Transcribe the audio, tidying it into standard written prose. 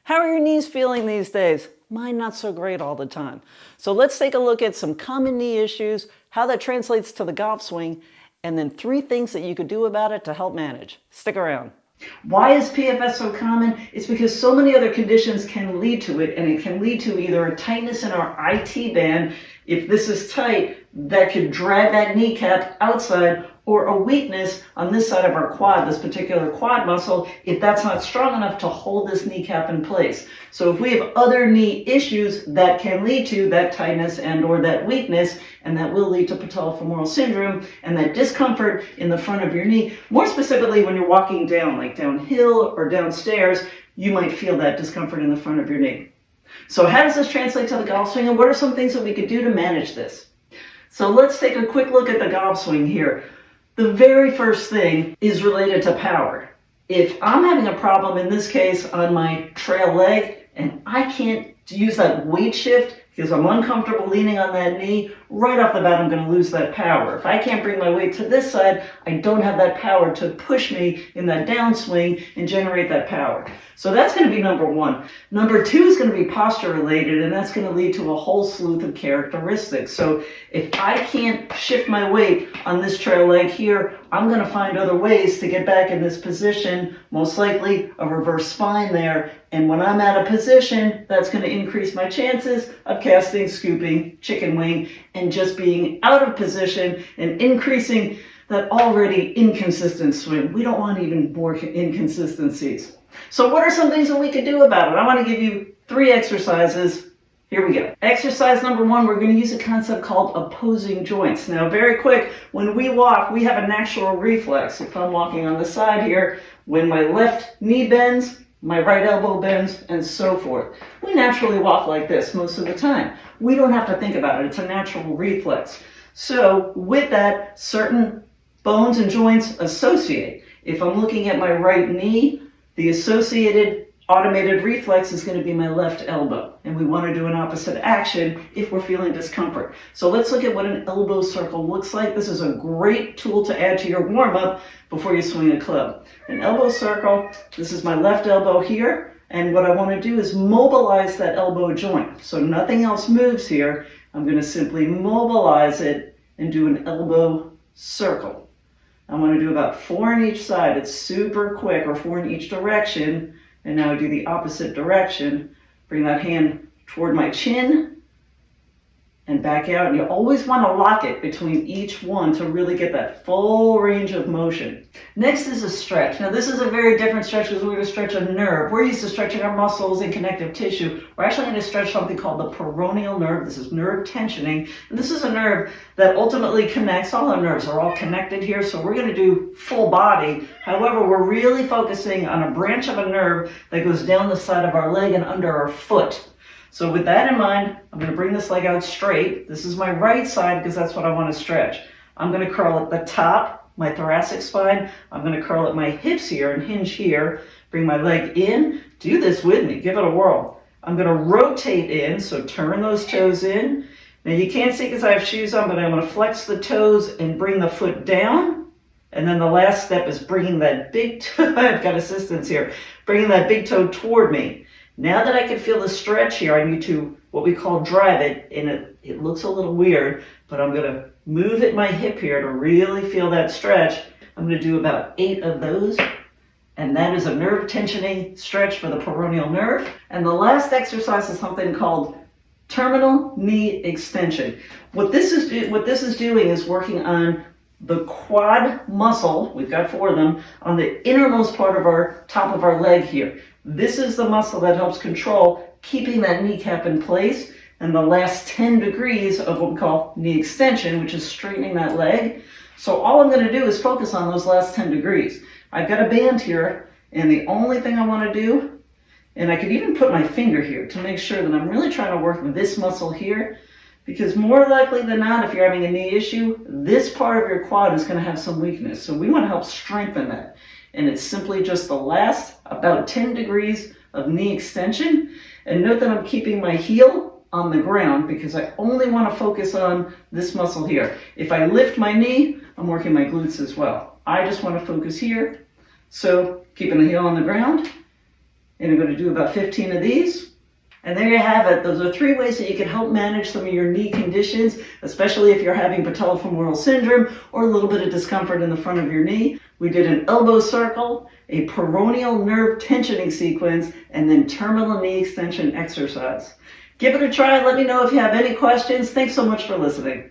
How are your knees feeling these days? Mine not so great all the time. So let's take a look at some common knee issues, how that translates to the golf swing, and then 3 things that you could do about it to help manage. Stick around. Why is PFS so common? It's because so many other conditions can lead to it, and it can lead to either a tightness in our IT band. If this is tight, that could drag that kneecap outside, or a weakness on this side of our quad, this particular quad muscle, if that's not strong enough to hold this kneecap in place. So if we have other knee issues, that can lead to that tightness and or that weakness, and that will lead to Patella Femoral Syndrome and that discomfort in the front of your knee. More specifically, when you're walking down, like downhill or downstairs, you might feel that discomfort in the front of your knee. So how does this translate to the golf swing, and what are some things that we could do to manage this? So let's take a quick look at the golf swing here. The very first thing is related to power. If I'm having a problem, in this case, on my trail leg, and I can't use that weight shift because I'm uncomfortable leaning on that knee, right off the bat, I'm going to lose that power. If I can't bring my weight to this side, I don't have that power to push me in that downswing and generate that power. So that's going to be number 1. Number 2 is going to be posture related, and that's going to lead to a whole slew of characteristics. So if I can't shift my weight on this trail leg here, I'm going to find other ways to get back in this position, most likely a reverse spine there. And when I'm out of position, that's going to increase my chances of casting, scooping, chicken wing, and just being out of position and increasing that already inconsistent swing. We don't want even more inconsistencies. So what are some things that we could do about it? I want to give you 3 exercises. Here we go. Exercise number 1, we're going to use a concept called opposing joints. Now, very quick, when we walk, we have a natural reflex. If I'm walking on the side here, when my left knee bends, my right elbow bends, and so forth. We naturally walk like this most of the time. We don't have to think about it. It's a natural reflex. So with that, certain bones and joints associate. If I'm looking at my right knee, the associated automated reflex is going to be my left elbow. And we want to do an opposite action if we're feeling discomfort. So let's look at what an elbow circle looks like. This is a great tool to add to your warm-up before you swing a club. An elbow circle, this is my left elbow here. And what I want to do is mobilize that elbow joint. So nothing else moves here. I'm going to simply mobilize it and do an elbow circle. I want to do about 4 on each side. It's super quick, or 4 in each direction. And now I do the opposite direction. Bring that hand toward my chin and back out. And you always want to lock it between each one to really get that full range of motion. Next is a stretch. Now this is a very different stretch because we're going to stretch a nerve. We're used to stretching our muscles and connective tissue. We're actually going to stretch something called the peroneal nerve. This is nerve tensioning. And this is a nerve that ultimately connects. All our nerves are all connected here. So we're going to do full body. However, we're really focusing on a branch of a nerve that goes down the side of our leg and under our foot. So with that in mind, I'm going to bring this leg out straight. This is my right side because that's what I want to stretch. I'm going to curl at the top, my thoracic spine. I'm going to curl at my hips here and hinge here. Bring my leg in. Do this with me. Give it a whirl. I'm going to rotate in, so turn those toes in. Now you can't see because I have shoes on, but I'm going to flex the toes and bring the foot down. And then the last step is bringing that big toe, I've got assistance here, bringing that big toe toward me. Now that I can feel the stretch here, I need to, what we call drive it, and it looks a little weird, but I'm going to move at my hip here to really feel that stretch. I'm going to do about 8 of those, and that is a nerve tensioning stretch for the peroneal nerve. And the last exercise is something called terminal knee extension. What this is doing is working on the quad muscle, we've got 4 of them, on the innermost part of our top of our leg here. This is the muscle that helps control keeping that kneecap in place, and the last 10 degrees of what we call knee extension, which is straightening that leg. So all I'm going to do is focus on those last 10 degrees. I've got a band here, and the only thing I want to do, and I could even put my finger here to make sure that I'm really trying to work this muscle here, because more likely than not, if you're having a knee issue, this part of your quad is going to have some weakness. So we want to help strengthen that. And it's simply just the last about 10 degrees of knee extension. And note that I'm keeping my heel on the ground because I only want to focus on this muscle here. If I lift my knee, I'm working my glutes as well. I just want to focus here. So keeping the heel on the ground, And I'm going to do about 15 of these. And there you have it. Those are 3 ways that you can help manage some of your knee conditions, especially if you're having Patella Femoral Syndrome or a little bit of discomfort in the front of your knee. We did an elbow circle, a peroneal nerve tensioning sequence, and then terminal knee extension exercise. Give it a try. Let me know if you have any questions. Thanks so much for listening.